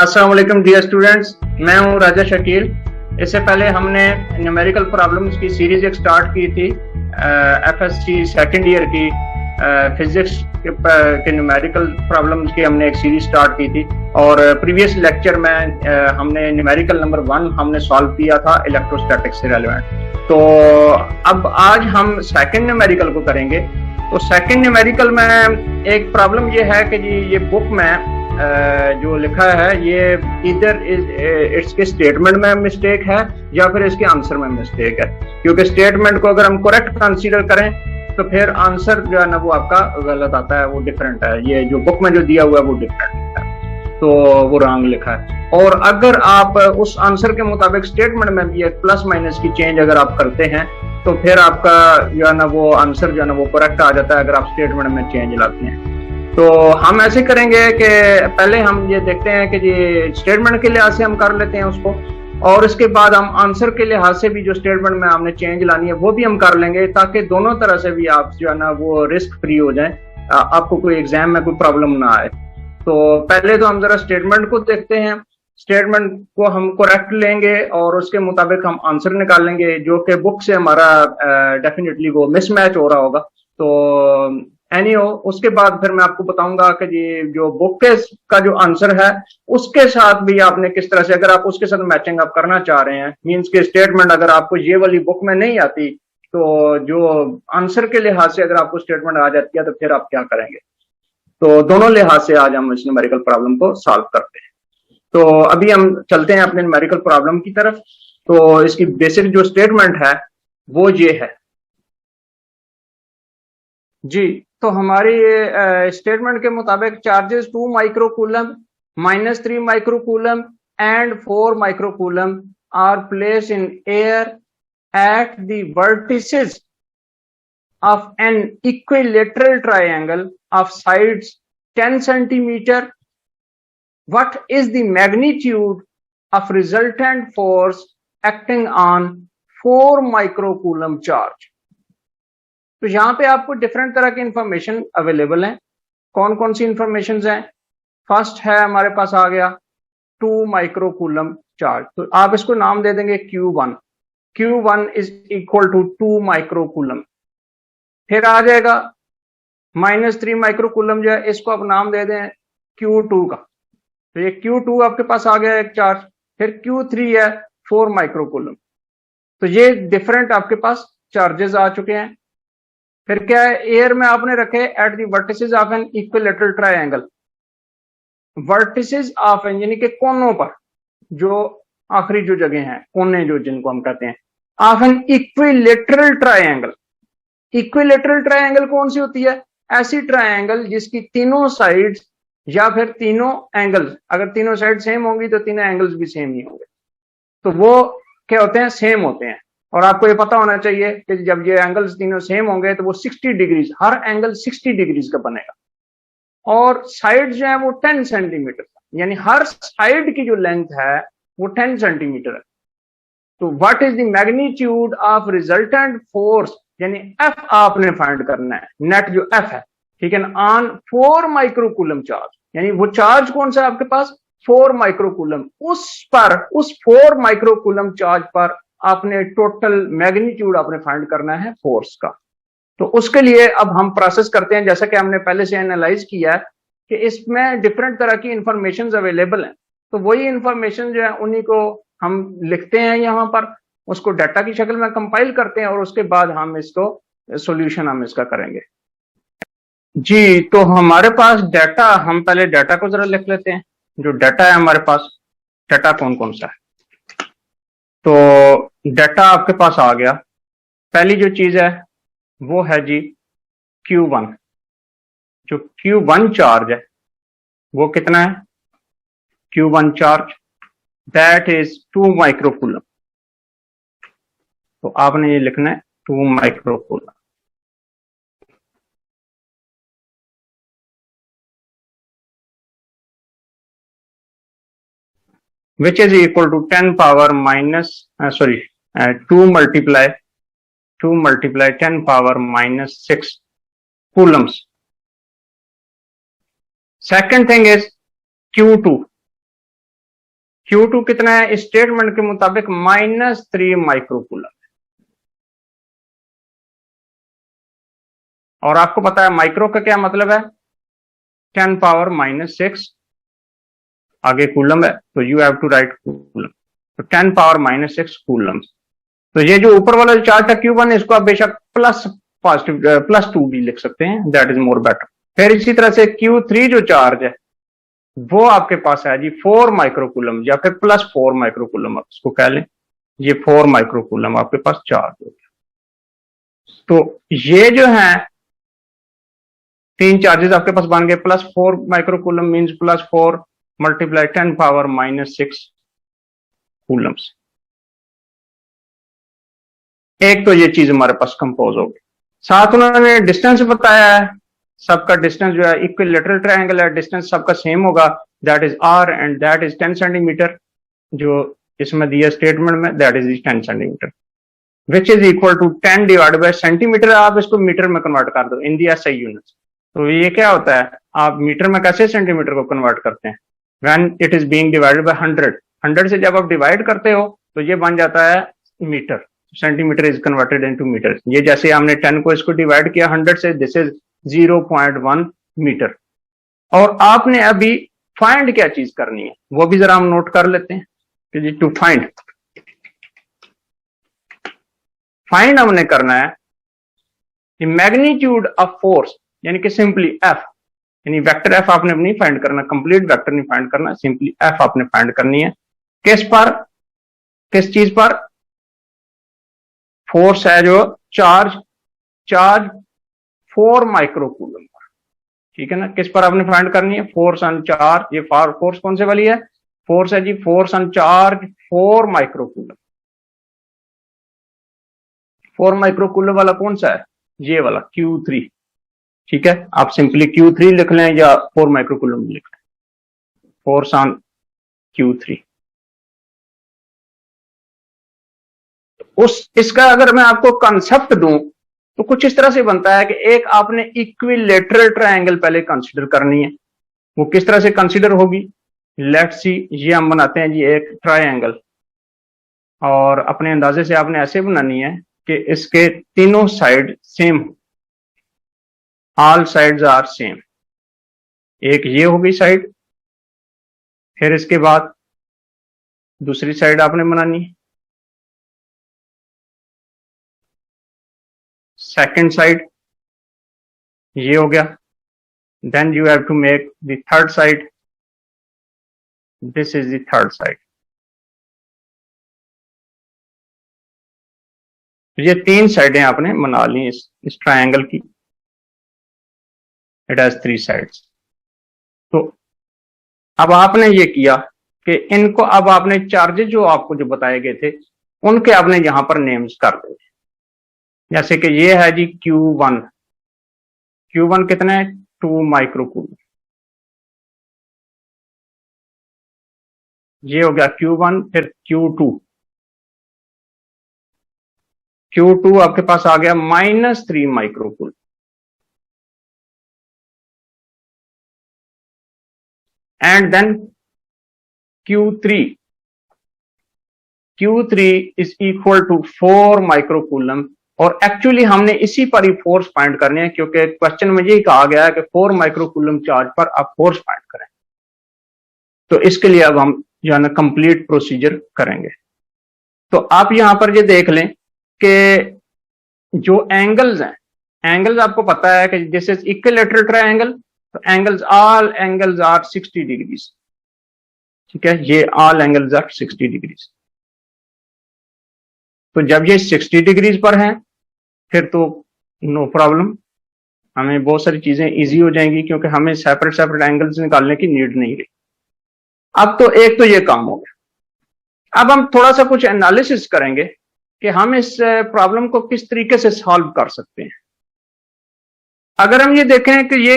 अस्सलाम वालेकुम dear students, मैं हूं राजा शकील। इससे पहले हमने न्यूमेरिकल प्रॉब्लम्स की सीरीज एक स्टार्ट की थी एफएससी सेकंड ईयर की फिजिक्स के न्यूमेरिकल प्रॉब्लम्स की हमने एक सीरीज स्टार्ट की थी और प्रीवियस लेक्चर में हमने न्यूमेरिकल नंबर 1 हमने सॉल्व किया था इलेक्ट्रोस्टैटिक्स से रेलेवेंट। तो अब आज हम सेकंड न्यूमेरिकल को करेंगे। तो सेकंड न्यूमेरिकल में एक प्रॉब्लम ये है कि जी ये बुक में जो लिखा है ये इधर इसके स्टेटमेंट में मिस्टेक है या फिर इसके आंसर में मिस्टेक है, क्योंकि स्टेटमेंट को अगर हम करेक्ट कंसीडर करें तो फिर आंसर जो है ना वो आपका गलत आता है, वो डिफरेंट है। ये जो बुक में जो दिया हुआ है वो डिफरेंट है, तो वो रॉन्ग लिखा है। और अगर आप उस आंसर के मुताबिक स्टेटमेंट में भी एक प्लस माइनस की चेंज अगर आप करते हैं तो फिर आपका जो है ना वो आंसर जो है ना वो करेक्ट आ जाता है अगर आप स्टेटमेंट में चेंज लाते हैं। तो हम ऐसे करेंगे कि पहले हम ये देखते हैं कि जी स्टेटमेंट के लिहाज से हम कर लेते हैं उसको, और उसके बाद हम आंसर के लिहाज से भी जो स्टेटमेंट में आपने चेंज लानी है वो भी हम कर लेंगे, ताकि दोनों तरह से भी आप जो है ना वो रिस्क फ्री हो जाएं, आपको कोई एग्जाम में कोई प्रॉब्लम ना आए। तो पहले तो हम जरा स्टेटमेंट को देखते हैं। स्टेटमेंट को हम करेक्ट लेंगे और उसके मुताबिक हम आंसर निकालेंगे, जो कि बुक से हमारा डेफिनेटली वो मिसमैच हो रहा होगा। तो एनीहो उसके बाद फिर मैं आपको बताऊंगा कि जी जो बुक का जो आंसर है उसके साथ भी आपने किस तरह से, अगर आप उसके साथ मैचिंग आप करना चाह रहे हैं, मींस के स्टेटमेंट अगर आपको ये वाली बुक में नहीं आती तो जो आंसर के लिहाज से अगर आपको स्टेटमेंट आ जाती है तो फिर आप क्या करेंगे। तो दोनों लिहाज से आज हम इस न्यूमेरिकल प्रॉब्लम को सॉल्व करते हैं। तो अभी हम चलते हैं अपने न्यूमेरिकल प्रॉब्लम की तरफ। तो इसकी बेसिक जो स्टेटमेंट है वो ये है जी। तो हमारी स्टेटमेंट के मुताबिक charges 2 microcoulomb, -3 microcoulomb and 4 microcoulomb are placed in air at the vertices of an equilateral triangle of sides 10 centimeter. What is the magnitude of resultant force acting on 4 microcoulomb charge? तो यहां पे आपको different तरह की information available है। कौन कौन सी information है? फर्स्ट है हमारे पास आ गया 2 माइक्रोकूलम चार्ज, तो आप इसको नाम दे देंगे Q1। Q1 is equal to 2 microcoulomb. फिर आ जाएगा -3 माइक्रोकूलम जो है इसको आप नाम दे दें Q2 का, तो ये Q2 आपके पास आ गया एक चार्ज। फिर Q3 है 4 माइक्रोकूलम। तो ये डिफरेंट आपके पास चार्जेस आ चुके हैं। फिर क्या है, एयर में आपने रखे at the vertices of an equilateral triangle. Vertices of an यानी कि कोनों पर, जो आखिरी जो जगह हैं कोने जो जिनको हम कहते हैं, of an equilateral triangle. Equilateral triangle कौन सी होती है? ऐसी ट्रायंगल जिसकी तीनों साइड्स या फिर तीनों एंगल्स, अगर तीनों साइड सेम होंगी तो तीनों एंगल्स भी सेम ही होंगे, तो वो क्या होते हैं? सेम होते हैं। और आपको ये पता होना चाहिए कि जब ये एंगल्स तीनों सेम होंगे तो वो 60 डिग्रीज, हर एंगल 60 डिग्रीज का बनेगा। और साइड जो है वो 10 सेंटीमीटर, यानी हर साइड की जो लेंथ है वो 10 सेंटीमीटर है। तो what is the magnitude of resultant force, यानी एफ आपने फाइंड करना है, नेट जो एफ है, ठीक है ना, ऑन 4 माइक्रोकूलम चार्ज, यानी वो चार्ज कौन सा है आपके पास? 4 माइक्रोकूलम। उस पर, उस 4 माइक्रोकूलम चार्ज पर आपने टोटल मैग्नीट्यूड आपने फाइंड करना है फोर्स का। तो उसके लिए अब हम प्रोसेस करते हैं, जैसा कि हमने पहले से एनालाइज किया है कि इसमें डिफरेंट तरह की इंफॉर्मेशन अवेलेबल है। तो वही इंफॉर्मेशन जो है उन्हीं को हम लिखते हैं यहाँ पर, उसको डाटा की शक्ल में कंपाइल करते हैं और उसके बाद हम इसको सॉल्यूशन हम इसका करेंगे जी। तो हमारे पास डाटा, हम पहले डाटा को जरा लिख लेते हैं। जो डाटा है हमारे पास, डाटा कौन कौन सा है? तो डाटा आपके पास आ गया। पहली जो चीज है वो है जी Q1। जो Q1 चार्ज है वो कितना है? Q1 charge that is 2 microcoulomb. तो आपने ये लिखना है 2 microcoulomb. which is equal to 10 power minus 2 multiply 10 power minus 6 coulombs. Second thing is Q2, Q2 कितना है इस स्टेटमेंट के मुताबिक -3 माइक्रोकूलम। और आपको पता है माइक्रो का क्या मतलब है, 10 पावर -6, आगे कूलम है तो you have to write coulomb, तो 10 पावर -6 कूलम। तो ये जो ऊपर वाला चार्ज है Q1 इसको आप बेशक +2 भी लिख सकते हैं, दैट इज मोर बेटर। फिर इसी तरह से Q3 जो चार्ज है वो आपके पास है जी 4 माइक्रोकूलम या फिर +4 माइक्रोकूलम आप इसको कह लें, ये 4 माइक्रोकूलम आपके पास चार्ज हो गया। तो ये जो है तीन चार्जेस आपके पास बन गए, +4 microcoulomb means +4 multiply 10 power -6 Coulomb's. एक तो ये चीज हमारे पास कंपोज हो गई। साथ उन्होंने डिस्टेंस बताया है, सबका डिस्टेंस जो है इक्विलैटरल ट्रायंगल है, डिस्टेंस सबका सेम होगा, that is r and that is 10 centimetre, जो इसमें दिया स्टेटमेंट में that is 10 centimetre which is equal to 10 divide by centimetre. आप इसको मीटर में कन्वर्ट कर दो इन दी SI यूनिट्स। तो ये क्या होता है, आप मीटर में कैसे सेंटीमीटर को कन्वर्ट करते हैं, when it is being divided by 100 से जब आप डिवाइड करते हो तो ये बन जाता है metre, centimetre is converted into metre. ये जैसे हमने 10 को इसको डिवाइड किया 100 से, दिस इज 0.1 मीटर। और आपने अभी फाइंड क्या चीज करनी है वो भी जरा हम नोट कर लेते हैं कि जी टू फाइंड हमने करना है कि मैग्नीट्यूड ऑफ फोर्स, यानी कि सिंपली एफ, यानी वेक्टर एफ आपने नहीं फाइंड करना, कंप्लीट वेक्टर नहीं फाइंड करना, सिंपली एफ आपने फाइंड करनी है। किस पर, किस चीज पर, फोर्स है जो चार्ज 4 माइक्रोकूलम पर, ठीक है ना। किस पर आपने फाइंड करनी है, फोर्स ऑन चार्ज। ये फोर्स कौन से वाली है, फोर्स है जी force on charge 4 microcoulomb. 4 microcoulomb वाला कौन सा है, ये वाला Q3, ठीक है। आप सिंपली Q3 लिख लें या 4 माइक्रोकूलम लिख लें, फोर्स ऑन Q3। इसका अगर मैं आपको कंसेप्ट दूं तो कुछ इस तरह से बनता है कि एक आपने इक्विलेटरल ट्रायंगल पहले कंसीडर करनी है। वो किस तरह से कंसीडर होगी, लेट्स सी, ये हम बनाते हैं जी एक ट्रायंगल, और अपने अंदाजे से आपने ऐसे बनानी है कि इसके तीनों side same, all sides are same. एक ये होगी साइड, फिर इसके बाद दूसरी साइड आपने बनानी है, सेकंड साइड ये हो गया, then you have to make the third side, this is the third side. ये 3 साइडें आपने बना ली इस ट्रायंगल की, इट हैज 3 साइड्स। तो अब आपने ये किया कि इनको अब आपने चार्जेस जो आपको जो बताए गए थे उनके आपने यहां पर नेम्स कर दिए, जैसे कि ये है जी Q1, Q1 कितना है 2 माइक्रोकूलम, ये हो गया Q1। फिर Q2, Q2 आपके पास आ गया -3 microcoulomb, and then Q3, Q3 is equal to 4 microcoulomb. और एक्चुअली हमने इसी पर ही फोर्स फाइंड करने हैं, क्योंकि क्वेश्चन में यही कहा गया है कि 4 माइक्रोकूलम चार्ज पर आप फोर्स फाइंड करें। तो इसके लिए अब हम जो है ना कंप्लीट प्रोसीजर करेंगे। तो आप यहां पर ये देख लें कि जो एंगल्स हैं, एंगल्स आपको पता है कि दिस इज इक्विलैटरल ट्रायंगल, तो angles, all angles are 60 degrees, ठीक है, ये ऑल एंगल्स आर 60 डिग्रीज। तो जब ये 60 डिग्रीज पर हैं फिर तो नो प्रॉब्लम, हमें बहुत सारी चीजें इजी हो जाएंगी, क्योंकि हमें सेपरेट सेपरेट एंगल्स निकालने की नीड नहीं रही। अब तो एक तो ये काम हो गया। अब हम थोड़ा सा कुछ एनालिसिस करेंगे कि हम इस प्रॉब्लम को किस तरीके से सॉल्व कर सकते हैं। अगर हम ये देखें कि ये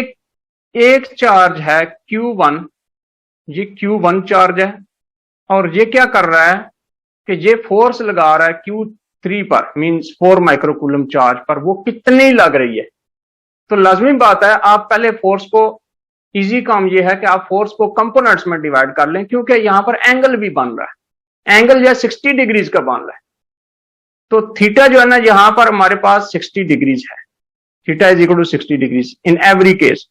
एक चार्ज है Q1, ये Q1 चार्ज है, और ये क्या कर रहा है कि ये फोर्स लगा रहा है Q3 पर, मींस 4 माइक्रोकूलम चार्ज पर, वो कितनी लग रही है। तो लाजमी बात है आप पहले फोर्स को इजी काम ये है कि आप फोर्स को कंपोनेंट्स में डिवाइड कर लें, क्योंकि यहां पर एंगल भी बन रहा है, एंगल जो है 60 डिग्रीज का बन रहा है। तो थीटा जो है ना, यहां पर हमारे पास 60 डिग्रीज है, theta is equal to 60 degrees in every case.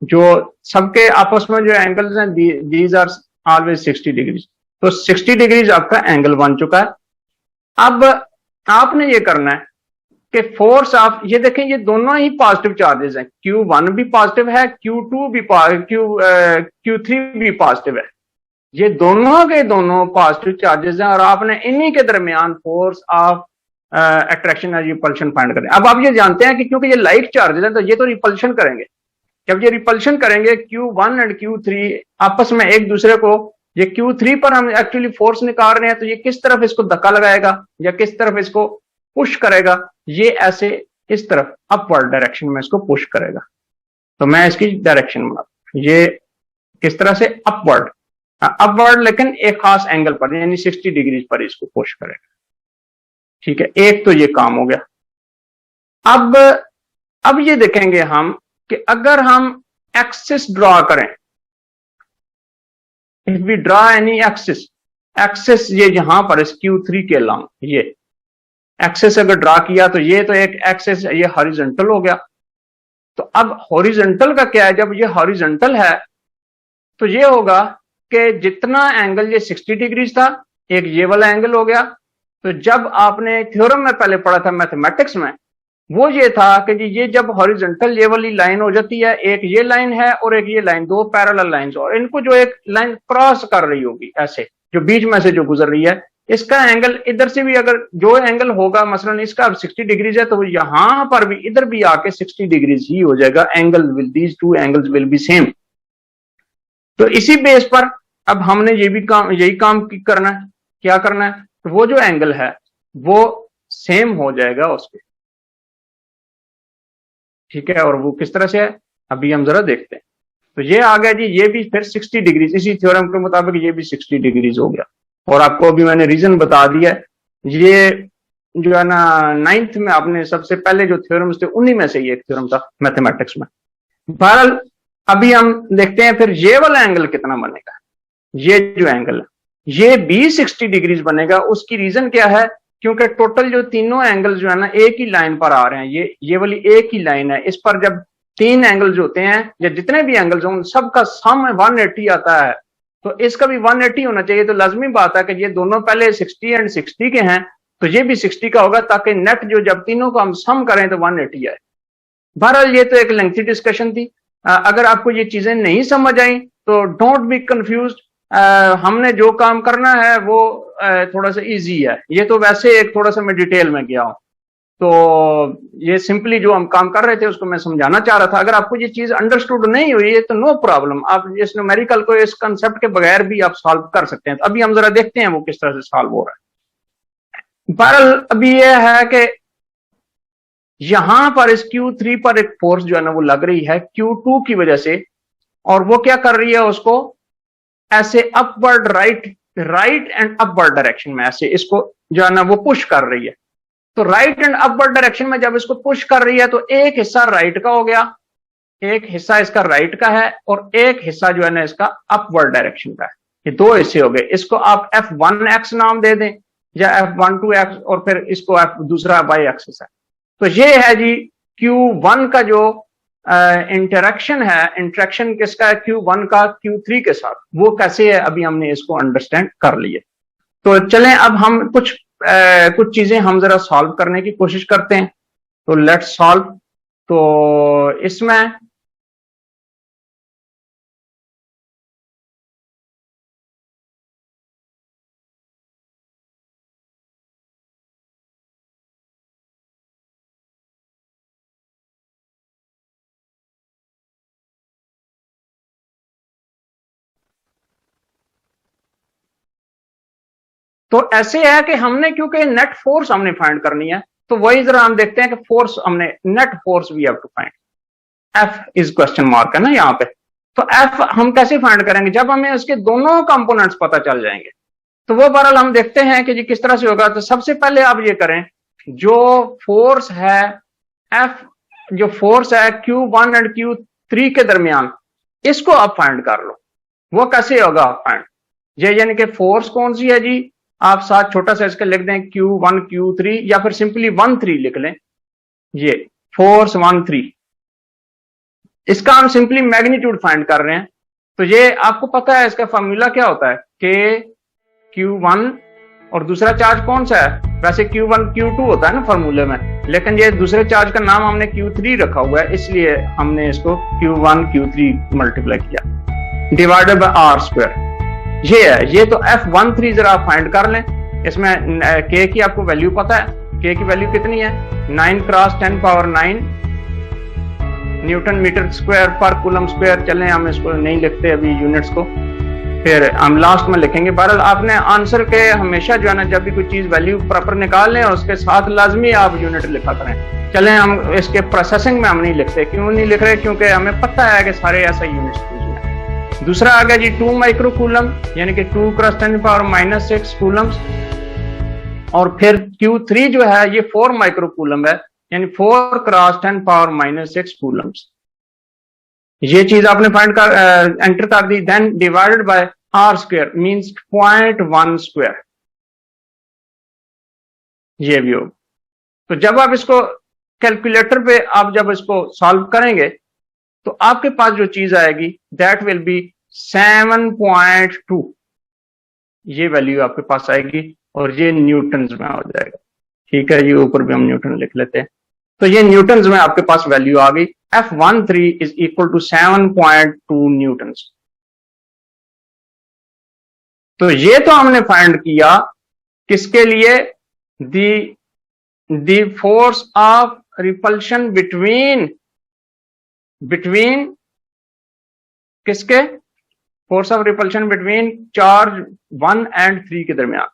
जो सबके आपस में जो एंगल्स हैं, दीज आर ऑलवेज 60 डिग्रीज। तो 60 डिग्रीज आपका एंगल बन चुका है। अब आपने ये करना है कि फोर्स, आप ये देखें, ये दोनों ही पॉजिटिव चार्जेस हैं, Q1 भी पॉजिटिव है, Q2 भी Q3 भी पॉजिटिव है, ये दोनों के दोनों पॉजिटिव चार्जेस हैं, और आपने इन्हीं के दरमियान फोर्स ऑफ अट्रैक्शन या रिपल्शन फाइंड करें। अब आप ये जानते हैं कि क्योंकि ये लाइक चार्जेस हैं, तो ये तो रिपल्शन करेंगे। जब ये रिपल्शन करेंगे, Q1 एंड Q3 आपस में एक दूसरे को, ये Q3 पर हम एक्चुअली फोर्स निकाल रहे हैं, तो ये किस तरफ इसको धक्का लगाएगा या किस तरफ इसको पुश करेगा, ये ऐसे इस तरफ अपवर्ड डायरेक्शन में इसको पुश करेगा। तो मैं इसकी डायरेक्शन बना, ये किस तरह से अपवर्ड, अपवर्ड लेकिन एक खास एंगल पर, यानी 60 डिग्री पर इसको पुश करेगा। ठीक है, एक तो ये काम हो गया। अब ये देखेंगे हम कि अगर हम एक्सिस ड्रॉ करें, if we draw any axis ये यहां पर इस Q3 के लॉन्ग, ये एक्सिस अगर ड्रॉ किया तो ये तो एक एक्सिस, ये हॉरिजॉन्टल हो गया। तो अब हॉरिजॉन्टल का क्या है, जब ये हॉरिजॉन्टल है तो ये होगा कि जितना एंगल ये 60 डिग्री था, एक ये वाला एंगल हो गया। तो जब आपने थ्योरम में पहले पढ़ा था मैथमेटिक्स में, वो ये था कि जी ये जब हॉरिजॉन्टल ये वाली लाइन हो जाती है, एक ये लाइन है और एक ये लाइन, दो पैरेलल लाइंस, और इनको जो एक लाइन क्रॉस कर रही होगी ऐसे, जो बीच में से जो गुजर रही है, इसका एंगल इधर से भी अगर जो एंगल होगा, मसलन इसका अब 60 डिग्रीज है, तो यहां पर भी इधर भी आके 60 डिग्रीज ही हो जाएगा, angle will, these two angles will be same. तो इसी बेस पर अब हमने यही काम करना है। क्या करना है, तो वो जो एंगल है वो सेम हो जाएगा उसके। ठीक है, और वो किस तरह से है अभी हम जरा देखते हैं। तो ये आ गया जी, ये भी फिर 60 डिग्रीज, इसी थ्योरम के मुताबिक ये भी 60 डिग्रीज हो गया। और आपको अभी मैंने रीजन बता दिया, ये जो है ना 9th में आपने सबसे पहले जो थ्योरम्स थे उन्हीं में से ये एक थ्योरम था मैथमेटिक्स में। बहरहाल अभी हम देखते हैं फिर ये वाला एंगल कितना बनेगा। ये जो एंगल है ये भी 60 डिग्रीज बनेगा। उसकी रीजन क्या है, क्योंकि टोटल जो तीनों एंगल्स जो है ना एक ही लाइन पर आ रहे हैं, ये वाली एक ही लाइन है। इस पर जब तीन एंगल्स होते हैं या जितने भी एंगल्स हों, सबका सम 180 आता है, तो इसका भी 180 होना चाहिए। तो लाजमी बात है कि ये दोनों पहले 60 एंड 60 के हैं, तो ये भी 60 का होगा, ताकि नेट जो जब तीनों को हम सम करें तो 180 आए। बहरहाल ये तो एक लेंथी डिस्कशन थी। अगर आपको ये चीजें नहीं समझ आई तो डोंट बी कंफ्यूज्ड। हमने जो काम करना है वो थोड़ा सा इजी है। ये तो वैसे एक थोड़ा सा मैं डिटेल में गया हूं, तो ये सिंपली जो हम काम कर रहे थे उसको मैं समझाना चाह रहा था। अगर आपको ये चीज अंडरस्टूड नहीं हुई है तो नो प्रॉब्लम, आप इस न्यूमेरिकल को इस कंसेप्ट के बगैर भी आप सॉल्व कर सकते हैं। तो अभी हम जरा देखते हैं वो किस तरह से सॉल्व हो रहा है। बहरहाल अभी ये है कि यहां पर इस Q3 पर एक फोर्स जो है ना वो लग रही है Q2 की वजह से, और वो क्या कर रही है, उसको ऐसे upward right and upward direction में ऐसे इसको जो है ना वो पुश कर रही है। तो राइट एंड अपवर्ड डायरेक्शन में जब इसको पुश कर रही है तो एक हिस्सा राइट का हो गया, एक हिस्सा इसका राइट का है, और एक हिस्सा जो है ना इसका अपवर्ड डायरेक्शन का है। ये दो हिस्से हो गए। इसको आप F1x नाम दे दें या F12x, और फिर इसको दूसरा y एक्सिस है। तो ये है जी Q1 का जो इंटरेक्शन है, इंटरेक्शन किसका है, Q1 का Q3 के साथ, वो कैसे है अभी हमने इसको अंडरस्टैंड कर लिए। तो चलें अब हम कुछ चीजें हम जरा सॉल्व करने की कोशिश करते हैं। तो लेट्स सॉल्व। तो इसमें तो ऐसे है कि हमने, क्योंकि नेट फोर्स हमने फाइंड करनी है, तो वही जरा हम देखते हैं कि फोर्स हमने, net force we have to find. F is question mark है ना यहाँ पे। तो एफ हम कैसे फाइंड करेंगे, जब हमें उसके दोनों कंपोनेंट्स पता चल जाएंगे। तो वो बहरहाल हम देखते हैं कि जी किस तरह से होगा। तो सबसे पहले आप ये करें, जो फोर्स है एफ, जो फोर्स है Q1 एंड Q3 के दरमियान, इसको आप फाइंड कर लो। वो कैसे होगा आप फाइंड? ये यानी कि फोर्स कौन सी है जी, आप साथ छोटा सा इसका लिख दें Q1 Q3, या फिर सिंपली 1 3 लिख लें, ये फोर्स 1 3। इसका हम सिंपली मैग्नीट्यूड फाइंड कर रहे हैं। तो ये आपको पता है इसका फॉर्मूला क्या होता है, K Q1, और दूसरा चार्ज कौन सा है? वैसे Q1 Q2 होता है ना फॉर्मूले में, लेकिन ये दूसरे चार्ज का नाम हमने Q3 रखा हुआ है, इसलिए हमने इसको Q1 Q3 मल्टीप्लाई किया डिवाइडेड बाय आर स्क्वायर। ये है, ये तो F13 जरा आप फाइंड कर लें। इसमें K की आपको वैल्यू पता है, K की वैल्यू कितनी है? 9 cross 10 power 9 newton metre square पर कूलम स्क्वायर। चलें हम इसको नहीं लिखते अभी यूनिट्स को, फिर हम लास्ट में लिखेंगे। बहरहाल आपने आंसर के हमेशा जो है ना, जब भी कोई चीज वैल्यू प्रॉपर निकाल लें उसके साथ लाजमी आप यूनिट लिखा करें। चलें हम इसके प्रोसेसिंग में हम नहीं लिखते, क्यों नहीं लिख रहे? क्योंकि हमें पता है कि सारे ऐसा यूनिट्स हैं। दूसरा आ गया जी 2 माइक्रो कूलम, यानी कि 2 क्रॉस 10 पावर -6 कूलम्स। और फिर Q3 जो है ये 4 माइक्रो कूलम है, यानी 4 क्रॉस 10 पावर -6 कूलम्स। ये चीज आपने फाइंड कर एंटर कर दी। Then divided by are square means 0.1 square, ये भी हो। तो जब आप इसको कैलकुलेटर पे आप जब इसको सॉल्व करेंगे तो आपके पास जो चीज आएगी दैट विल बी 7.2, ये वैल्यू आपके पास आएगी, और ये न्यूटन्स में हो जाएगा। ठीक है, ये ऊपर भी हम न्यूटन लिख लेते हैं। तो ये न्यूटन्स में आपके पास वैल्यू आ गई, F13 is equal to 7.2 Newton's. तो ये तो हमने फाइंड किया किसके लिए? The force of repulsion between किसके? Force of repulsion between charge 1 और 3 के दरमियान।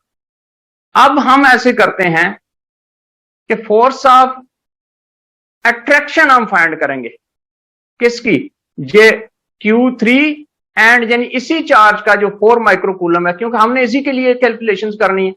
अब हम ऐसे करते हैं कि फोर्स ऑफ अट्रैक्शन हम फाइंड करेंगे किसकी? ये Q3 एंड यानी इसी चार्ज का जो 4 माइक्रोकूलम है, क्योंकि हमने इसी के लिए कैलकुलेशंस करनी है,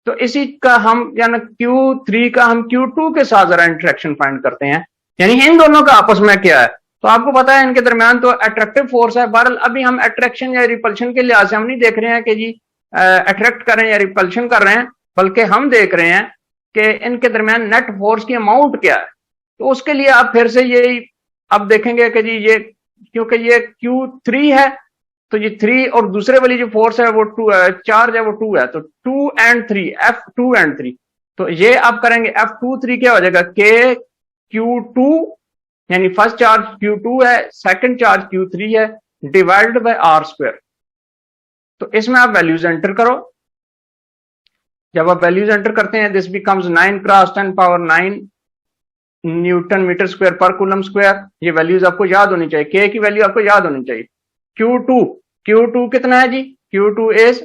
तो इसी का हम यानी Q3 का हम Q2 के साथ जरा इंटरेक्शन फाइंड करते हैं, यानी इन दोनों का आपस में क्या है। तो आपको पता है इनके दरमियान तो अट्रैक्टिव फोर्स है। बहरहाल अभी हम अट्रैक्शन या रिपल्शन के लिहाज से हम नहीं देख रहे हैं कि जी अट्रैक्ट कर रहे हैं या रिपल्शन कर रहे हैं, बल्कि हम देख रहे हैं कि इनके दरमियान नेट फोर्स की अमाउंट क्या है। तो उसके लिए आप फिर से यही अब देखेंगे कि जी ये क्योंकि ये Q3 है तो ये 3 और दूसरे वाली जो फोर्स है वो 2 चार्ज है वो 2 है, तो 2 और 3 F2 और 3। तो ये आप करेंगे F23 क्या हो जाएगा? K Q2 यानी फर्स्ट चार्ज Q2 है, सेकंड चार्ज Q3 है, डिवाइडेड बाय आर स्क्वायर। तो इसमें आप वैल्यूज एंटर करो। जब आप वैल्यूज एंटर करते हैं this becomes 9 cross 10 power 9 newton metre square पर कूलम स्क्वायर। ये वैल्यूज आपको याद होनी चाहिए, K की वैल्यू आपको याद होनी चाहिए। Q2 कितना है जी? Q2 इज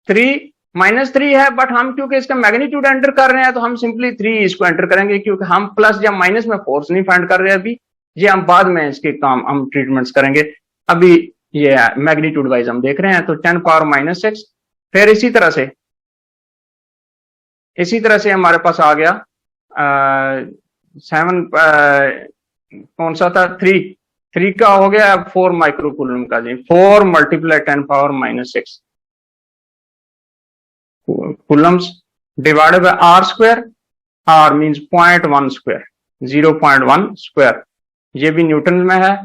3 -3 है, बट हम क्योंकि इसका मैग्नीट्यूड एंटर कर रहे हैं तो हम सिंपली 3 इसको एंटर करेंगे, क्योंकि हम प्लस या माइनस में फोर्स नहीं फाइंड कर रहे अभी। ये हम बाद में इसके काम हम ट्रीटमेंट्स करेंगे, अभी ये मैग्नीट्यूड वाइज हम देख रहे हैं। तो 10 पावर -6, फिर इसी तरह से हमारे पास आ गया 7 कौन सा था? 3 का हो गया 4 माइक्रोकूलम का जी। 4 multiply 10 power -6 coulombs divided by are square. R means 0.1 square, 0.1 square. ये भी न्यूटन में है।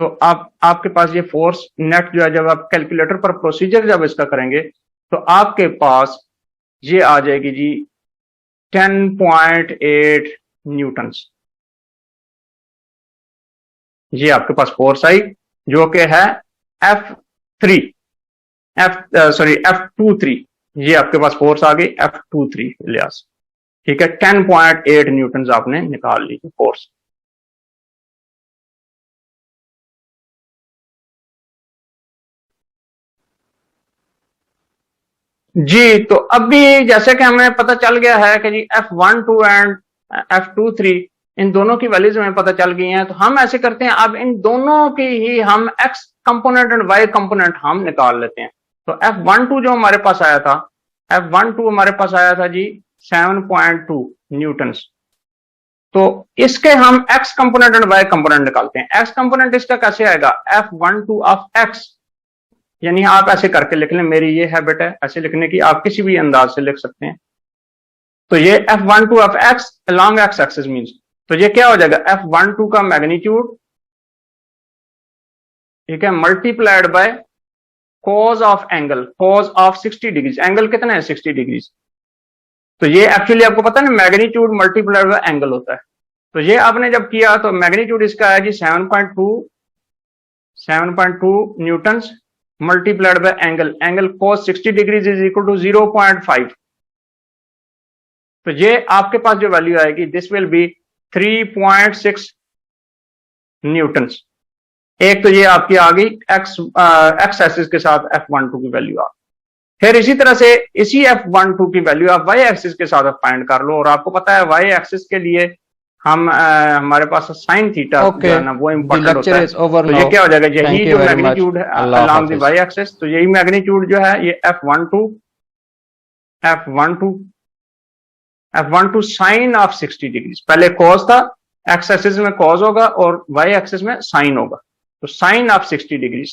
तो आपके पास ये फोर्स नेट जो है, जब आप कैलकुलेटर पर प्रोसीजर जब इसका करेंगे तो आपके पास ये आ जाएगी जी 10.8 न्यूटन्स। ये आपके पास फोर्स आई जो कि है F23, ये आपके पास फोर्स आ गई F23 लिहाज। ठीक है, 10.8 न्यूटन आपने निकाल ली फोर्स। जी, तो अभी जैसे कि हमें पता चल गया है कि जी F12 एंड F23 इन दोनों की वैल्यूज हमें पता चल गई हैं, तो हम ऐसे करते हैं अब इन दोनों की ही हम X component and Y component हम निकाल लेते हैं। तो F12 जो हमारे पास आया था, F12 हमारे पास आया था जी 7.2 न्यूटन्स। तो इसके हम एक्स कंपोनेंट और वाई कंपोनेंट निकालते हैं। एक्स कंपोनेंट इसका कैसे आएगा, F12 ऑफ एक्स, यानी आप ऐसे करके लिख लें, मेरी ये हैबिट है ऐसे लिखने की, आप किसी भी अंदाज से लिख सकते हैं। तो ये F12 of x along x axis means, तो ये क्या हो जाएगा, F12 का मैग्नीट्यूड, ठीक है, multiplied by cause of angle, cause of 60 degrees, angle कितना है 60 डिग्रीज। तो ये एक्चुअली आपको पता है ना, मैग्नीट्यूड मल्टीप्लाइड बाय एंगल होता है। तो ये आपने जब किया तो मैग्नीट्यूड इसका है जी 7.2 newtons multiplied by angle, angle cos 60 degrees is equal to 0.5। तो ये आपके पास जो वैल्यू आएगी दिस विल बी 3.6 न्यूटन्स। एक तो ये आपकी आ गई एक्स एक्सिस के साथ F12 की वैल्यू आ, फिर इसी तरह से इसी F12 की वैल्यू आप वाई एक्सिस के साथ फाइंड कर लो। और आपको पता है वाई एक्सिस के लिए हम हमारे पास साइन थीटा जो है ना वो इम्पोर्टेंट होता है। तो ये क्या हो जाएगा, यही जो मैग्नीट्यूड है अलोंग द वाई एक्सिस, तो यही मैग्नीट्यूड जो है ये F12 साइन ऑफ 60 डिग्री, पहले कॉस था, एक्स एक्सिस में कॉस होगा और वाई एक्सिस में साइन होगा, तो साइन ऑफ 60 डिग्री।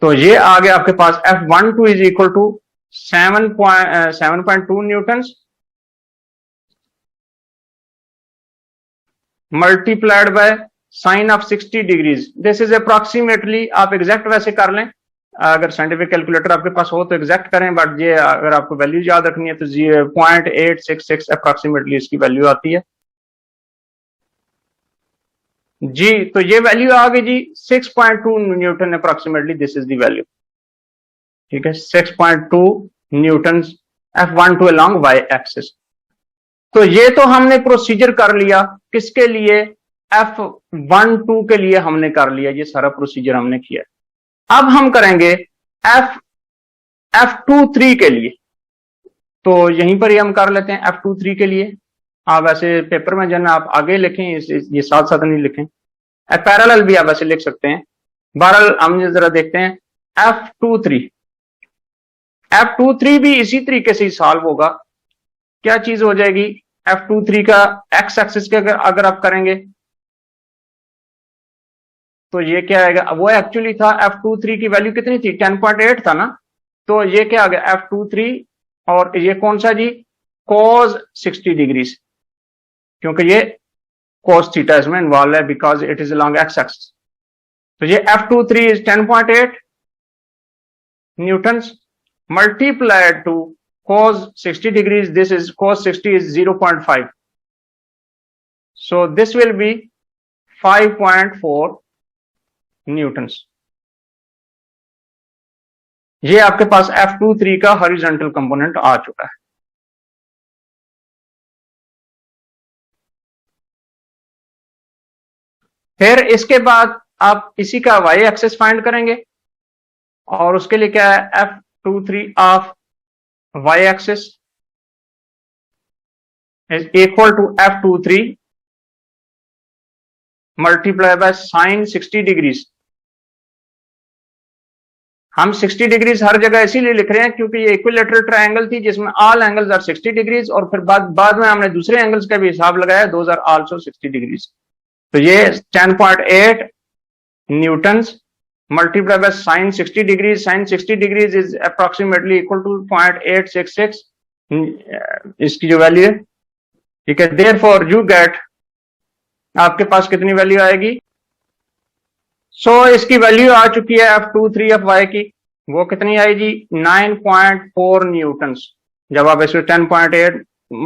तो ये आ गया आपके पास F12 is equal to 7.2 newtons multiplied by sine of 60 degrees. This is approximately, आप एग्जैक्ट वैसे कर लें, अगर साइंटिफिक कैलकुलेटर आपके पास हो तो एग्जैक्ट करें, बट ये अगर आपको वैल्यू याद रखनी है तो 0.866 अप्रोक्सीमेटली इसकी वैल्यू आती है जी। तो ये वैल्यू आ गई जी 6.2 Newton approximately, this is the value, ठीक है, 6.2 Newton F12 along Y axis. तो ये तो हमने प्रोसीजर कर लिया, किसके लिए, F12 के लिए हमने कर लिया, ये सारा प्रोसीजर हमने किया। अब हम करेंगे F23 के लिए, तो यहीं पर ही हम कर लेते हैं F23 के लिए। आप वैसे पेपर में जन आप आगे लिखें, ये साथ साथ नहीं लिखें, पैरेलल भी आप ऐसे लिख सकते हैं। बहरहाल हम जरा देखते हैं F23 भी इसी तरीके से ही सॉल्व होगा। क्या चीज हो जाएगी, F23 का एक्स एक्सिस के अगर आप करेंगे तो ये क्या आएगा, वो एक्चुअली था F23 की वैल्यू कितनी थी, 10.8 था ना, तो ये क्या आ गया F23, और ये कौन सा जी, cos 60 डिग्रीज, क्योंकि ये cos थीटा इसमें इन्वॉल्व है because it is along x axis. तो ये F23 is 10.8 Newton's multiplied to cos 60 degrees, this is cos 60 is 0.5, so this will be 5.4 Newton's. ये आपके पास F23 का हॉरिजॉन्टल कंपोनेंट आ चुका है। फिर इसके बाद आप इसी का वाई एक्सिस फाइंड करेंगे, और उसके लिए क्या है, F23 of Y axis is equal to F23 multiply by sine 60 degrees. हम 60 डिग्रीज हर जगह इसीलिए लिख रहे हैं क्योंकि ये इक्विलेटरल ट्रायंगल थी जिसमें ऑल एंगल्स आर 60 डिग्रीज, और फिर बाद में हमने दूसरे एंगल्स का भी हिसाब लगाया, दोज आर आल्सो 60 डिग्रीज। तो ये 10.8 Newton's multiply by sin 60 degrees, sin 60 degrees is approximately equal to 0.866 इसकी जो वैल्यू है, ठीक है। therefore you get, आपके पास कितनी वैल्यू आएगी, इसकी वैल्यू आ चुकी है F23 ऑफ y की, वो कितनी आएगी 9.4 न्यूटन्स। जब आप इसको 10.8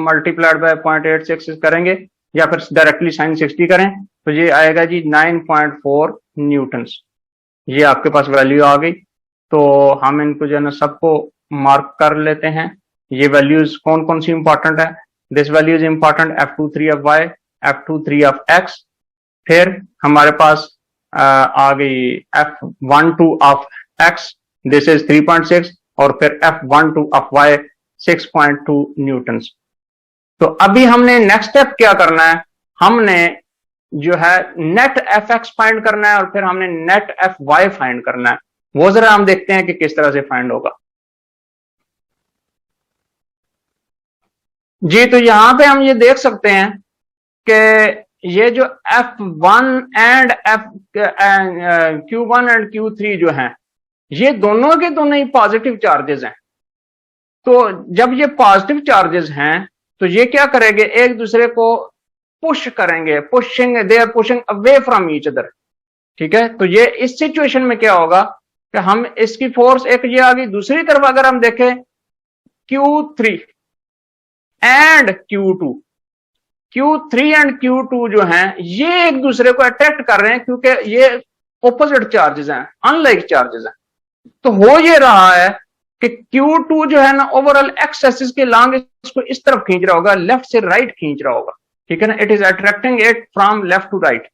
मल्टीप्लाइड बाय 0.866 करेंगे या फिर डायरेक्टली sin 60 करें तो ये आएगा जी 9.4 न्यूटन्स। ये आपके पास वैल्यू आ गई। तो हम इनको जो है ना सबको मार्क कर लेते हैं। ये वैल्यूज कौन कौन सी इंपॉर्टेंट है, this value is important F23 of y, F23 of x, फिर हमारे पास आ गई F12 of x, this is 3.6, और फिर F12 ऑफ y 6.2 न्यूटन्स। तो अभी हमने नेक्स्ट स्टेप क्या करना है, हमने जो है नेट एफ एक्स फाइंड करना है और फिर हमने नेट एफ वाई फाइंड करना है। वो जरा हम देखते हैं कि किस तरह से फाइंड होगा जी। तो यहां पे हम ये देख सकते हैं कि ये जो F1 and Q1 and Q3 जो हैं, ये दोनों के दोनों ही पॉजिटिव चार्जेस हैं। तो जब ये पॉजिटिव चार्जेस हैं तो ये क्या करेंगे, एक दूसरे को पुश करेंगे, they are pushing away from each other. ठीक है, तो ये इस सिचुएशन में क्या होगा कि हम इसकी फोर्स एक ये आ गई, दूसरी तरफ अगर हम देखें Q3 and Q3 and Q2 जो हैं, ये एक दूसरे को अट्रैक्ट कर रहे हैं क्योंकि ये ऑपोजिट चार्जेस हैं, अनलाइक चार्जेस हैं। तो हो ये रहा है कि Q2 जो है ना, ओवरऑल एक्स एक्सिस के लॉन्ग इसको इस तरफ खींच रहा होगा, लेफ्ट से राइट खींच रहा होगा। ठीक है ना, it is attracting it from left to right.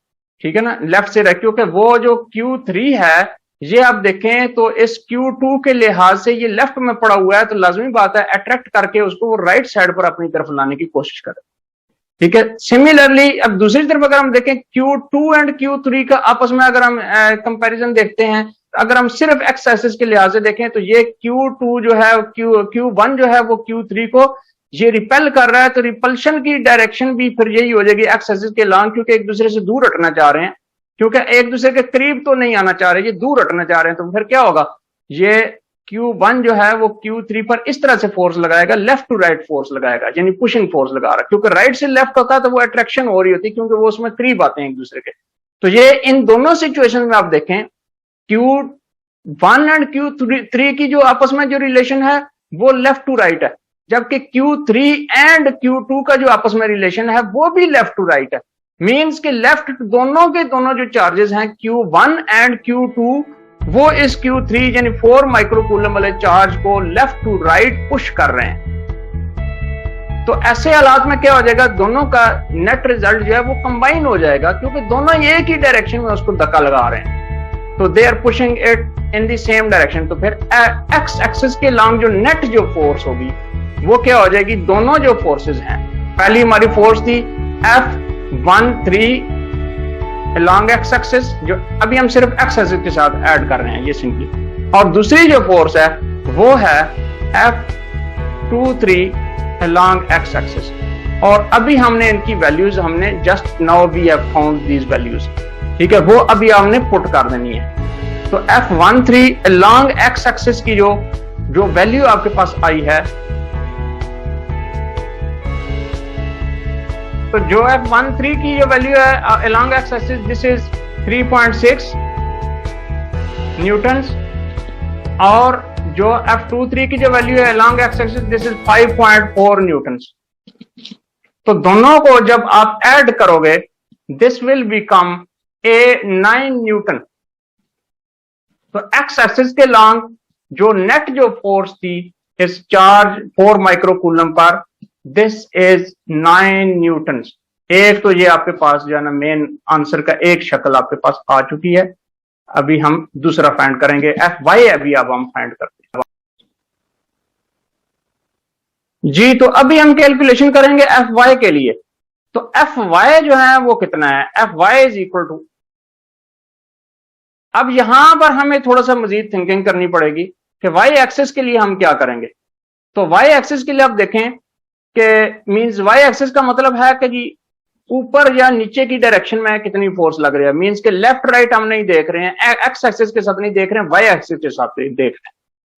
ठीक है ना, लेफ्ट से राइट, क्योंकि वो जो Q3 है ये आप देखें तो इस Q2 के लिहाज से ये लेफ्ट में पड़ा हुआ है, तो लाजमी बात है अट्रैक्ट करके उसको वो राइट साइड पर अपनी तरफ लाने की कोशिश करें। ठीक है, सिमिलरली अब दूसरी तरफ अगर हम देखें Q2 एंड Q3 का आपस में अगर हम कंपैरिजन देखते हैं, अगर हम सिर्फ एक्स एक्सिस के लिहाज से देखें तो ये Q2 जो है, Q1 जो है वो Q3 को ये रिपेल कर रहा है, तो रिपल्शन की डायरेक्शन भी फिर यही हो जाएगी एक्स एक्सिस के लॉन्ग, क्योंकि एक दूसरे से दूर हटना चाह रहे हैं, क्योंकि एक दूसरे के करीब तो नहीं आना चाह रहे, ये दूर हटना चाह रहे हैं। तो फिर क्या होगा, ये Q1 जो है वो Q3 पर इस तरह से फोर्स लगाएगा, लेफ्ट टू राइट फोर्स लगाएगा, यानी पुशिंग फोर्स लगा रहा है, क्योंकि राइट से लेफ्ट होता है तो वो अट्रैक्शन हो रही होती, क्योंकि वो उसमें करीब आते हैं एक दूसरे के। तो ये इन दोनों सिचुएशन में आप देखें Q1 एंड Q3 की जो आपस में जो रिलेशन है वो लेफ्ट टू राइट है, जबकि Q3 एंड Q2 का जो आपस में रिलेशन है वो भी लेफ्ट टू राइट है। मींस के लेफ्ट दोनों के दोनों जो चार्जेस हैं Q1 एंड Q2 वो इस Q3 यानी 4 माइक्रोकूलम वाले चार्ज को लेफ्ट टू राइट पुश कर रहे हैं। तो ऐसे हालात में क्या हो जाएगा, दोनों का नेट रिजल्ट जो है वो कंबाइन हो जाएगा, क्योंकि दोनों एक ही डायरेक्शन में उसको धक्का लगा रहे हैं, तो they are pushing it in the same direction. तो फिर एक्स एक्सिस के लॉन्ग जो नेट जो फोर्स होगी वो क्या हो जाएगी, दोनों जो फोर्सेस हैं, पहली हमारी फोर्स थी F13 along x axis, जो अभी हम सिर्फ x axis के साथ ऐड कर रहे हैं ये सिंपली, और दूसरी जो फोर्स है वो है F23 along x axis, और अभी हमने इनकी वैल्यूज हमने just now we have found these values. ठीक है, वो अभी हमने पुट कर देनी है। तो F13 along x axis की जो वैल्यू आपके पास आई है, तो जो F13 की जो वैल्यू है along x axis this is 3.6 Newton, और जो F23 की जो वैल्यू है along x axis this is 5.4 Newton. तो दोनों को जब आप ऐड करोगे this will become a 9 Newton. तो x एक्सिस के लॉन्ग जो नेट जो फोर्स थी इस चार्ज 4 माइक्रोकूलम पर, दिस इज 9 न्यूटन। एक तो ये आपके पास जो है ना मेन आंसर का एक शक्ल आपके पास आ चुकी है। अभी हम दूसरा फाइंड करेंगे, Fy अभी अब हम फाइंड करते हैं जी। तो अभी हम कैलकुलेशन करेंगे Fy के लिए। तो Fy जो है वो कितना है, Fy इज इक्वल टू, अब यहां पर हमें थोड़ा सा मजीद थिंकिंग करनी पड़ेगी कि y एक्सिस के लिए हम क्या करेंगे। तो y एक्सिस के लिए आप देखें कि मींस y एक्सिस का मतलब है कि जी ऊपर या नीचे की डायरेक्शन में कितनी फोर्स लग रही है, मींस के लेफ्ट राइट हम नहीं देख रहे हैं, x एक्सिस के साथ नहीं देख रहे हैं, y एक्सिस के साथ देख रहे हैं।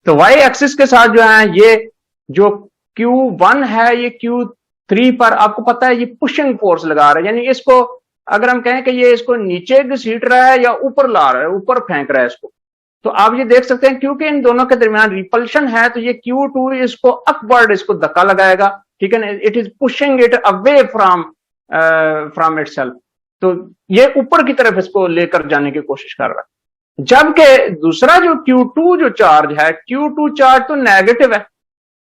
तो y एक्सिस के साथ जो है ये जो Q1 है ये Q3 पर आपको पता है ये पुशिंग फोर्स लगा रहा है, यानी इसको अगर हम कहें कि ये इसको नीचे घसीट रहा है या ऊपर ला रहा है, ऊपर फेंक रहा है इसको, तो आप ये देख सकते हैं क्योंकि इन दोनों के दरमियान रिपल्शन है तो ये Q2 इसको अपवर्ड इसको धक्का लगाएगा। ठीक है ना, it is pushing it away from itself, तो ये ऊपर की तरफ इसको लेकर जाने की कोशिश कर रहा है। जबकि दूसरा जो Q2 जो चार्ज है, Q2 चार्ज तो नेगेटिव है,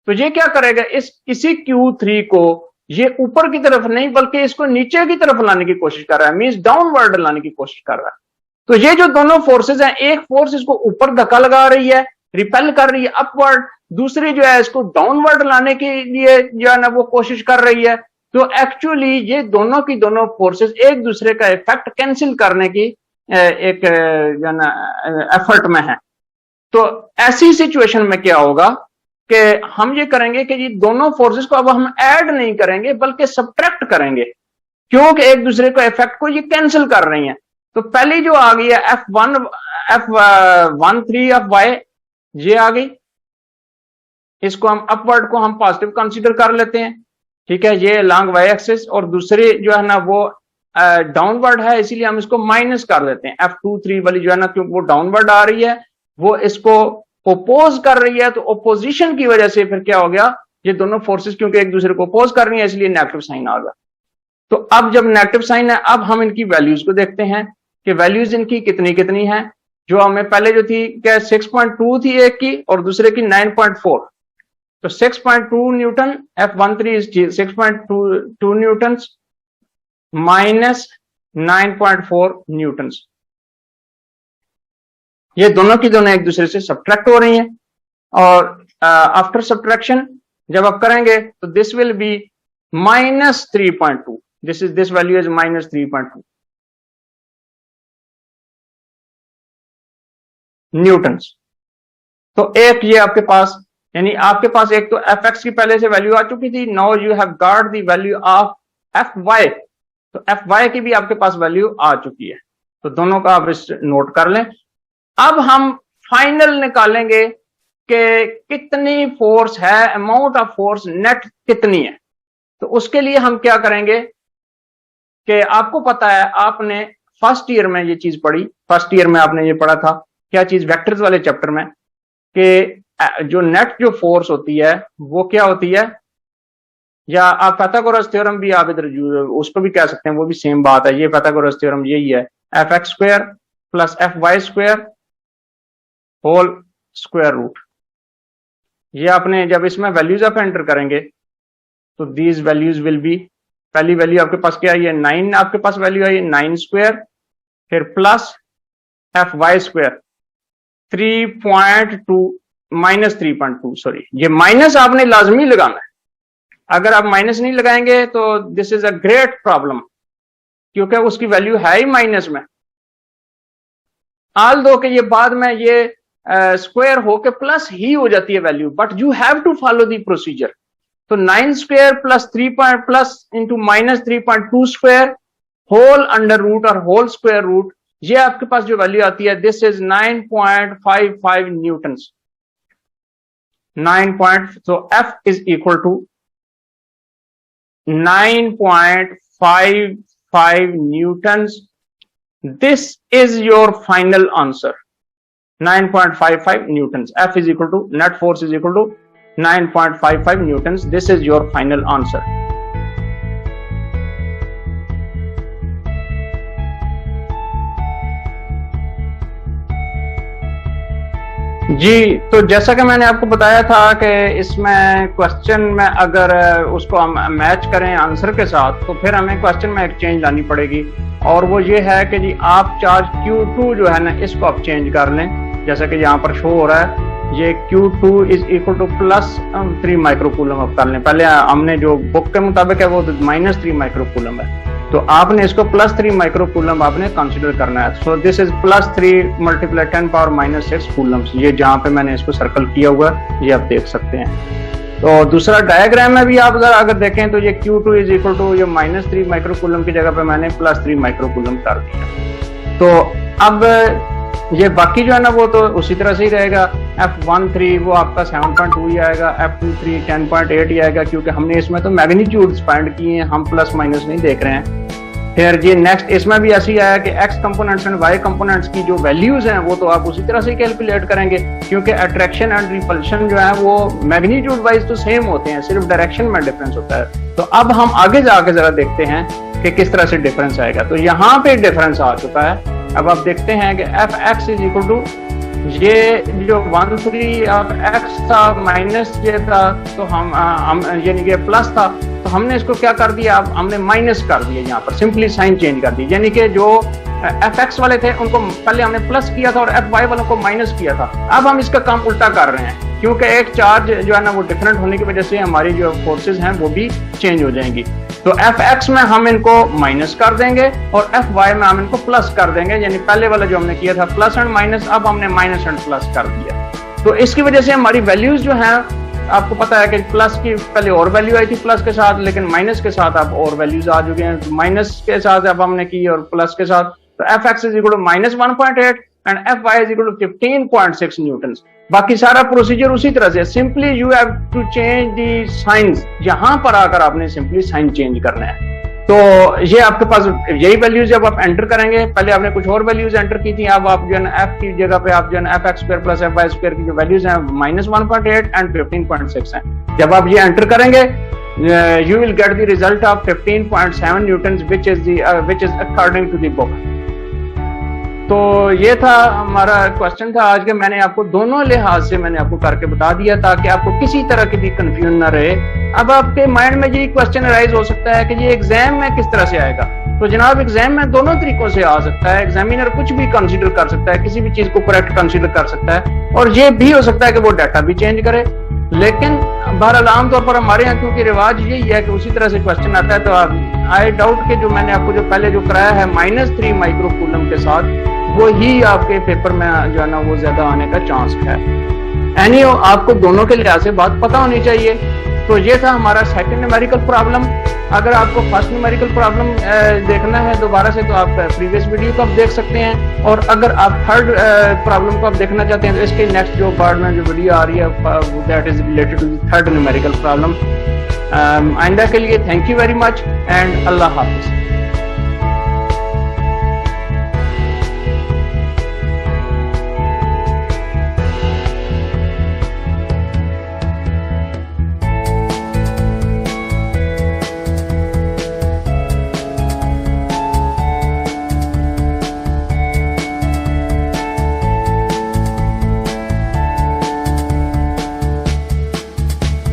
तो ये क्या करेगा, इसी Q3 को ये ऊपर की तरफ नहीं बल्कि इसको नीचे की तरफ लाने की कोशिश कर रहा है, मींस डाउनवर्ड लाने की कोशिश कर रहा है। तो ये जो दोनों फोर्सेस हैं, एक फोर्स इसको ऊपर धक्का लगा रही है, रिपेल कर रही है अपवर्ड, दूसरी जो है इसको डाउनवर्ड लाने के लिए जो है ना वो कोशिश कर रही है। तो एक्चुअली ये दोनों की दोनों फोर्सेस एक दूसरे का इफेक्ट कैंसिल करने की एक जो है ना एफर्ट में है। तो ऐसी सिचुएशन में क्या होगा कि हम ये करेंगे कि ये दोनों फोर्सेस को अब हम ऐड नहीं करेंगे बल्कि सब्ट्रैक्ट करेंगे। क्योंकि एक दूसरे को इफेक्ट को ये कैंसिल कर रही हैं। तो पहली जो आ गई है F13 ऑफ y, ये आ गई, इसको हम अपवर्ड को हम पॉजिटिव कंसीडर कर लेते हैं, ठीक है, ये लॉन्ग y एक्सिस, और दूसरी जो है ना वो डाउनवर्ड है, इसीलिए हम इसको माइनस कर देते हैं। F23 वाली जो है ना, क्योंकि वो डाउनवर्ड आ रही है, वो इसको ओपोज कर रही है, तो ओपोजिशन की वजह से फिर क्या हो गया, ये दोनों फोर्सेस क्योंकि एक दूसरे को ओपोज कर रही है, इसलिए नेगेटिव साइन आ गया। तो अब जब नेगेटिव साइन है, अब हम इनकी वैल्यूज को देखते हैं कि वैल्यूज इनकी कितनी कितनी है। जो हमें पहले जो थी क्या 6.2 थी एक की, और दूसरे की 9.4, तो 6.2 Newton, F13 is 6.2 Newton minus 9.4 Newton, ये दोनों की दोनों एक दूसरे से सब्ट्रैक्ट हो रही हैं, और आफ्टर सब्ट्रैक्शन जब आप करेंगे तो this will be minus 3.2, this value is minus 3.2 Newton's. तो एक ये आपके पास, यानी आपके पास एक तो Fx की पहले से वैल्यू आ चुकी थी, now you have got the value of Fy, तो Fy की भी आपके पास वैल्यू आ चुकी है। तो दोनों का आप नोट कर लें। अब हम फाइनल निकालेंगे कि कितनी फोर्स है, अमाउंट ऑफ फोर्स नेट कितनी है। तो उसके लिए हम क्या करेंगे कि आपको पता है, आपने फर्स्ट ईयर में ये चीज पढ़ी, फर्स्ट ईयर में आपने ये पढ़ा था क्या चीज, वेक्टर्स वाले चैप्टर में, कि जो नेट जो फोर्स होती है वो क्या होती है, या आप पाइथागोरस थ्योरम भी आप इधर उसको भी कह सकते हैं, वो भी सेम बात है, ये पाइथागोरस थ्योरम यही है, Fx square plus Fy square whole square root. ये आपने जब इसमें वैल्यूज आप एंटर करेंगे तो दीज वैल्यूज विल बी, पहली वैल्यू आपके पास क्या आई है 9, आपके पास वैल्यू आई है 9 स्क्वायर, फिर plus Fy square 3.2 minus 3.2, sorry, ये माइनस आपने लाजमी लगाना है, अगर आप माइनस नहीं लगाएंगे तो this is a great problem, क्योंकि उसकी वैल्यू है ही माइनस में। आल दो कि ये बाद में ये स्क्वायर होके प्लस ही हो जाती है value, but you have to follow the procedure. तो 9 square plus 3 plus into minus 3.2 square whole under root और होल स्क्वायर रूट, ये आपके पास जो वैल्यू आती है this is 9.55 newton. 9. So F is equal to 9.55 newtons. This is your final answer. 9.55 newtons. F is equal to, net force is equal to 9.55 newtons. This is your final answer. जी, तो जैसा कि मैंने आपको बताया था कि इसमें क्वेश्चन में अगर उसको हम मैच करें आंसर के साथ तो फिर हमें क्वेश्चन में एक चेंज लानी पड़ेगी, और वो ये है कि जी आप चार्ज Q2 जो है ना इसको आप चेंज कर लें, जैसा कि यहाँ पर शो हो रहा है, ये Q2 is equal two plus 3 microcoulomb आप कर लें। पहले हमने जो बुक के मुताबिक है वो माइनस 3 माइक्रोकूलम है, तो आपने इसको प्लस 3 माइक्रोकूलम आपने कंसिडर करना है। So this is plus 3 multiply 10 power minus 6 Coulomb's, ये जहाँ पे मैंने इसको सर्कल किया हुआ है ये आप देख सकते हैं। तो दूसरा डायग्राम में भी आप अगर देखें तो ये Q2 इज इक्वल टू ये माइनस 3 माइक्रोकूलम की जगह पे मैंने प्लस 3 माइक्रोकूलम कर दिया। तो अब ये बाकी जो है ना वो तो उसी तरह से ही रहेगा। F13 वो आपका 7.2 ही आएगा, F23 10.8 ही आएगा, क्योंकि हमने इसमें तो मैग्नीट्यूड फाइंड किए हैं, हम प्लस माइनस नहीं देख रहे हैं। फिर ये नेक्स्ट इसमें भी ऐसी आया कि X components and Y components की जो वैल्यूज हैं वो तो आप उसी तरह से कैलकुलेट करेंगे, क्योंकि अट्रैक्शन एंड रिपल्शन जो है वो मैग्नीट्यूड वाइज तो सेम होते हैं, सिर्फ डायरेक्शन में डिफरेंस होता है। तो अब हम आगे जाके जरा देखते हैं कि किस तरह से डिफरेंस आएगा। तो यहाँ पे डिफरेंस आ चुका है। अब आप देखते हैं कि F X is equal to ये जो 1/3 ऑफ एक्स था माइनस ये था, तो हम यानी कि प्लस था, तो हमने इसको क्या कर दिया, अब हमने माइनस कर दिया, यहाँ पर सिंपली साइन चेंज कर दी, यानी कि जो एफ एक्स वाले थे उनको पहले हमने प्लस किया था और एफ वाई वालों को माइनस किया था। अब हम इसका काम उल्टा कर रहे हैं, क्योंकि एक चार्ज जो है ना वो डिफरेंट होने की वजह से हमारी जो फोर्सेज हैं वो भी चेंज हो जाएंगी। तो एफ एक्स में हम इनको माइनस कर देंगे और एफ वाई में हम इनको प्लस कर देंगे, यानी पहले वाला जो हमने किया था प्लस एंड माइनस, अब हमने माइनस एंड प्लस कर दिया। तो इसकी वजह से हमारी वैल्यूज जो हैं आपको पता है कि प्लस की पहले और वैल्यू आई थी प्लस के साथ, लेकिन माइनस के साथ अब और वैल्यूज आ चुके हैं। माइनस के साथ अब हमने की और प्लस के साथ, तो F X is equal to -1.8 and F Y is equal to 15.6 newton. बाकी सारा प्रोसीजर उसी तरह से, simply you have to change the signs. यहां पर आकर आपने सिंपली साइन चेंज करना है। तो ये आपके पास यही वैल्यूज जब आप एंटर करेंगे, पहले आपने कुछ और वैल्यूज एंटर की थी, अब आप जो है एफ की जगह पे आप जो है F X square plus F Y square की जो वैल्यूज हैं -1.8 एंड 15.6 हैं। जब आप ये एंटर करेंगे you will get the result of 15.7 newtons which is according to the book। तो ये था हमारा क्वेश्चन था आज के। मैंने आपको दोनों लिहाज से मैंने आपको करके बता दिया ताकि आपको किसी तरह की भी कंफ्यूजन ना रहे। अब आपके माइंड में ये क्वेश्चन अराइज हो सकता है कि ये एग्जाम में किस तरह से आएगा। तो जनाब एग्जाम में दोनों तरीकों से आ सकता है। एग्जामिनर कुछ भी कंसीडर कर सकता है, किसी भी चीज को करेक्ट कंसीडर कर सकता है, और ये भी हो सकता है कि वो डाटा भी चेंज करे। लेकिन बहरहाल आमतौर पर हमारे यहाँ क्योंकि रिवाज यही है कि उसी तरह से क्वेश्चन आता है, तो आई डाउट कि जो मैंने आपको जो पहले जो कराया है -3 माइक्रो कूलम के साथ, वो ही आपके पेपर में जो है ना वो ज्यादा आने का चांस है। एनीहो आपको दोनों के लिहाज से बात पता होनी चाहिए। तो ये था हमारा सेकंड न्यूमेरिकल प्रॉब्लम। अगर आपको फर्स्ट न्यूमेरिकल प्रॉब्लम देखना है दोबारा से, तो आप प्रीवियस वीडियो को आप देख सकते हैं। और अगर आप थर्ड प्रॉब्लम को आप देखना चाहते हैं, तो इसके नेक्स्ट जो पार्ट में जो वीडियो आ रही है that is related to third numerical problem. आइंदा के लिए thank you very much and अल्लाह हाफिज।